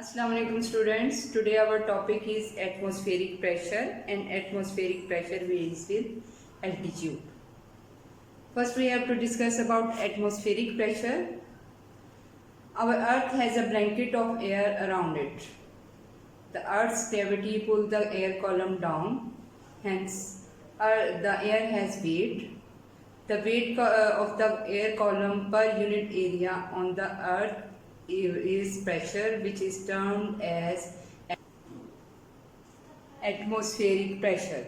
Assalamu alaikum students. Today our topic is atmospheric pressure and atmospheric pressure varies with altitude. First we have to discuss about atmospheric pressure. Our earth has a blanket of air around it. The earth's gravity pulls the air column down, hence the air has weight. The weight of the air column per unit area on the earth is pressure, which is termed as atmospheric pressure.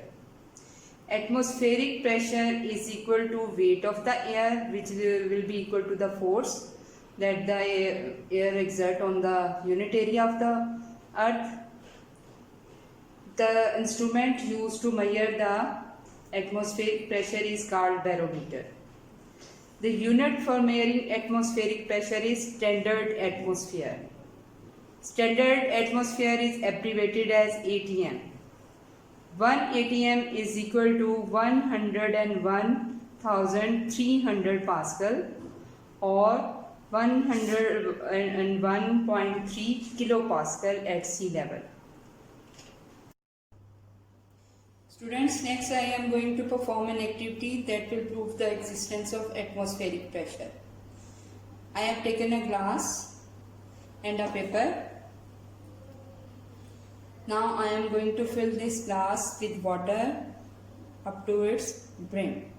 Atmospheric pressure is equal to weight of the air, which will be equal to the force that the air exert on the unit area of the earth. The instrument used to measure the atmospheric pressure is called barometer. The unit for measuring atmospheric pressure is standard atmosphere. Standard atmosphere is abbreviated as ATM. 1 ATM is equal to 101,300 Pascal or 101.3 kilopascal at sea level. Students, next I am going to perform an activity that will prove the existence of atmospheric pressure. I have taken a glass and a paper. Now I am going to fill this glass with water up to its brim.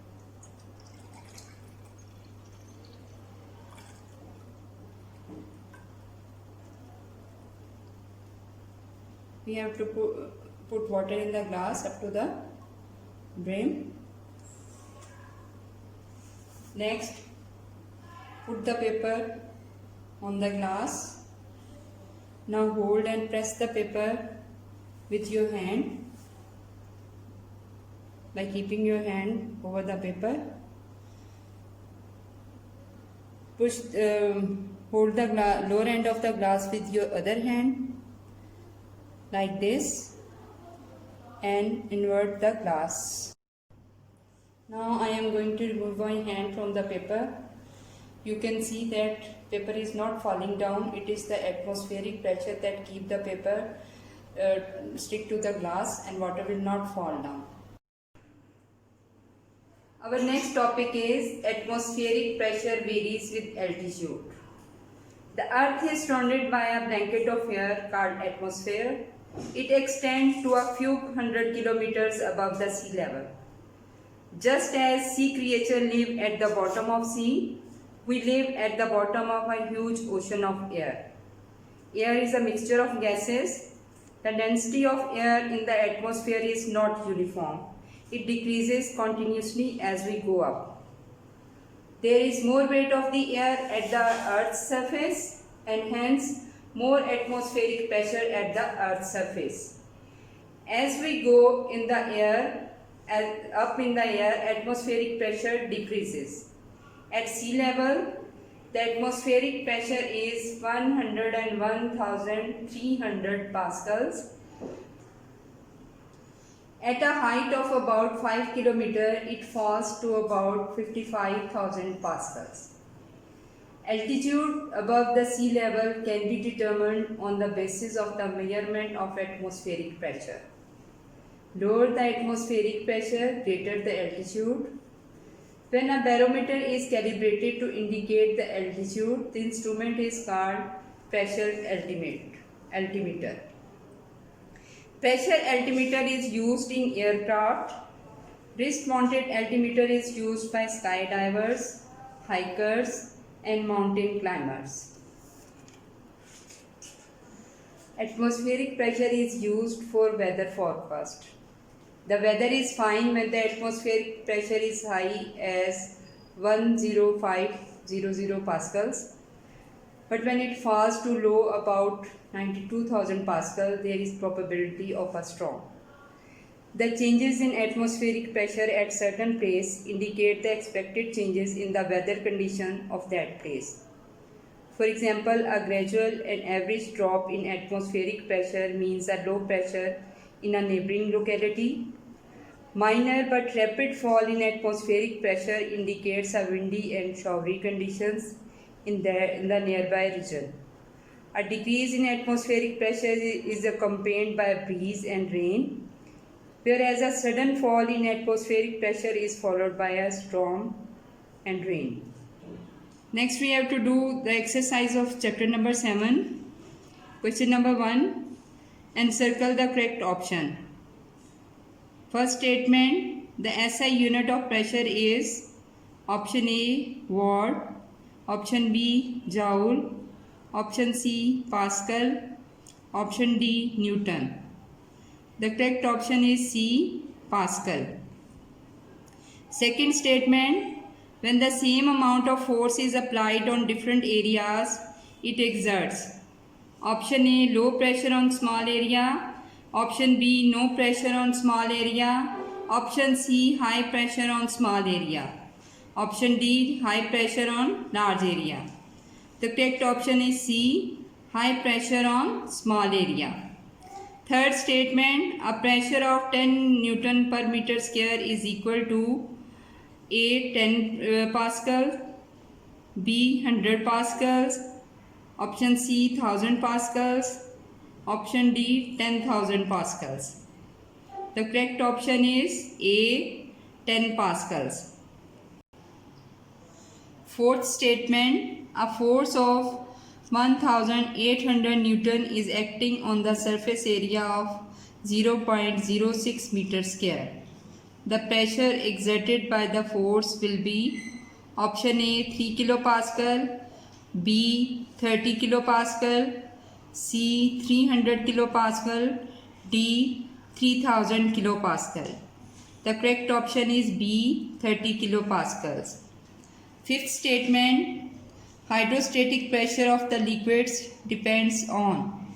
We have to put water in the glass up to the brim. Next, put the paper on the glass. Now hold and press the paper with your hand by keeping your hand over the paper. Hold the lower end of the glass with your other hand like this and invert the glass. Now I am going to remove my hand from the paper. You can see that paper is not falling down. It is the atmospheric pressure that keep the paper stick to the glass and water will not fall down. Our next topic is atmospheric pressure varies with altitude. The earth is surrounded by a blanket of air called atmosphere. It extends to a few hundred kilometers above the sea level. Just as sea creatures live at the bottom of sea, we live at the bottom of a huge ocean of air. Air is a mixture of gases. The density of air in the atmosphere is not uniform. It decreases continuously as we go up. There is more weight of the air at the Earth's surface and hence more atmospheric pressure at the Earth's surface. As we go in the air, up in the air, atmospheric pressure decreases. At sea level, the atmospheric pressure is 101,300 pascals. At a height of about 5 kilometers, it falls to about 55,000 pascals. Altitude above the sea level can be determined on the basis of the measurement of atmospheric pressure. Lower the atmospheric pressure, greater the altitude. When a barometer is calibrated to indicate the altitude, the instrument is called pressure altimeter. Pressure altimeter is used in aircraft. Wrist-mounted altimeter is used by skydivers, hikers, and mountain climbers. Atmospheric pressure is used for weather forecast. The weather is fine when the atmospheric pressure is high as 10500 pascals. But when it falls to low about 92,000 pascal, there is probability of a storm. The changes in atmospheric pressure at certain place indicate the expected changes in the weather condition of that place. For example, a gradual and average drop in atmospheric pressure means a low pressure in a neighboring locality. Minor but rapid fall in atmospheric pressure indicates a windy and showery conditions in the nearby region. A decrease in atmospheric pressure is accompanied by breeze and rain, whereas a sudden fall in atmospheric pressure is followed by a storm and rain. Next we have to do the exercise of chapter number 7. Question number 1. Encircle the correct option. First statement, the SI unit of pressure is option A, watt, option B, joule, option C, Pascal, option D, Newton. The correct option is C, Pascal. Second statement, when the same amount of force is applied on different areas, it exerts. Option A, low pressure on small area. Option B, no pressure on small area. Option C, high pressure on small area. Option D, high pressure on large area. The correct option is C, high pressure on small area. Third statement, a pressure of 10 Newton per meter square is equal to A, 10 Pascal, B, 100 Pascals, option C, 1000 Pascals, option D, 10,000 Pascals. The correct option is A, 10 Pascals. Fourth statement, a force of 1800 Newton is acting on the surface area of 0.06 meter square. The pressure exerted by the force will be option A, 3 kilopascal, B, 30 kilopascal, C, 300 kilopascal, D, 3000 kilopascal. The correct option is B, 30 kilopascals. Fifth statement, hydrostatic pressure of the liquids depends on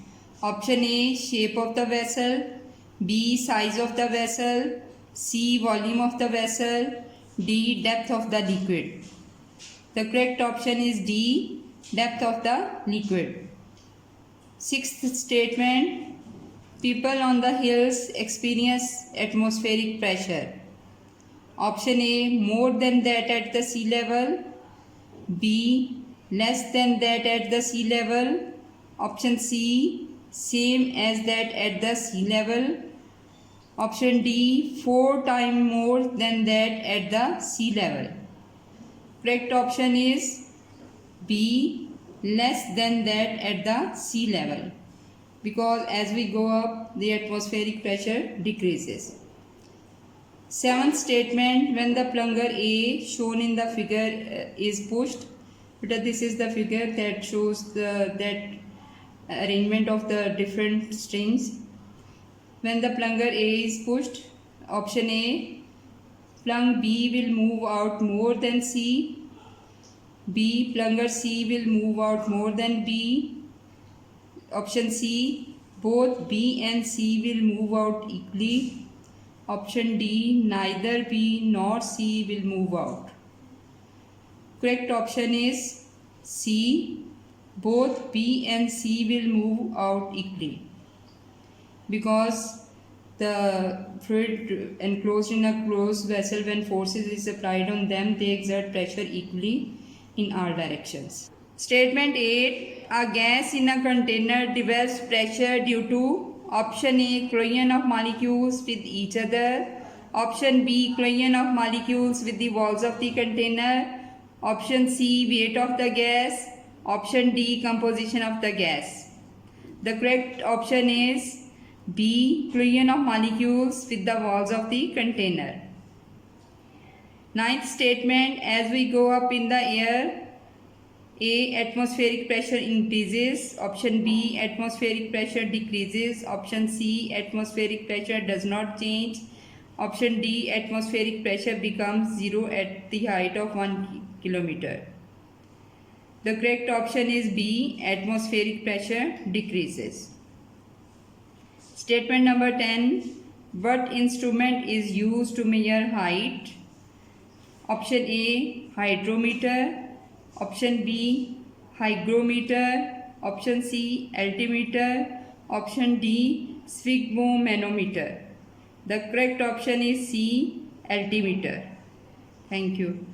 option A, shape of the vessel, B, size of the vessel, C, volume of the vessel, D, depth of the liquid. The correct option is D, depth of the liquid. Sixth statement, people on the hills experience atmospheric pressure. Option A, more than that at the sea level. B, less than that at the sea level. Option C, same as that at the sea level. Option D, 4 times more than that at the sea level. Correct option is B, less than that at the sea level, because as we go up the atmospheric pressure decreases. Seventh statement, when the plunger A shown in the figure is pushed, this is the figure that shows that arrangement of the different strings. When the plunger A is pushed, option A, plung B will move out more than C. B, plunger C will move out more than B. Option C, both B and C will move out equally. Option D, neither B nor C will move out. Correct option is C, both B and C will move out equally, because the fluid enclosed in a closed vessel, when forces is applied on them, they exert pressure equally in all directions. Statement 8, a gas in a container develops pressure due to option A, collision of molecules with each other. Option B, collision of molecules with the walls of the container. Option C, weight of the gas. Option D, composition of the gas. The correct option is B, collision of molecules with the walls of the container. Ninth statement, as we go up in the air, A, atmospheric pressure increases. Option B, atmospheric pressure decreases. Option C, atmospheric pressure does not change. Option D, atmospheric pressure becomes 0 at the height of 1 kilometer. The correct option is B, atmospheric pressure decreases. Statement number 10, what instrument is used to measure height? Option A, hydrometer. Option B, hygrometer. Option C, altimeter. Option D, sphygmomanometer. The correct option is C, altimeter. Thank you.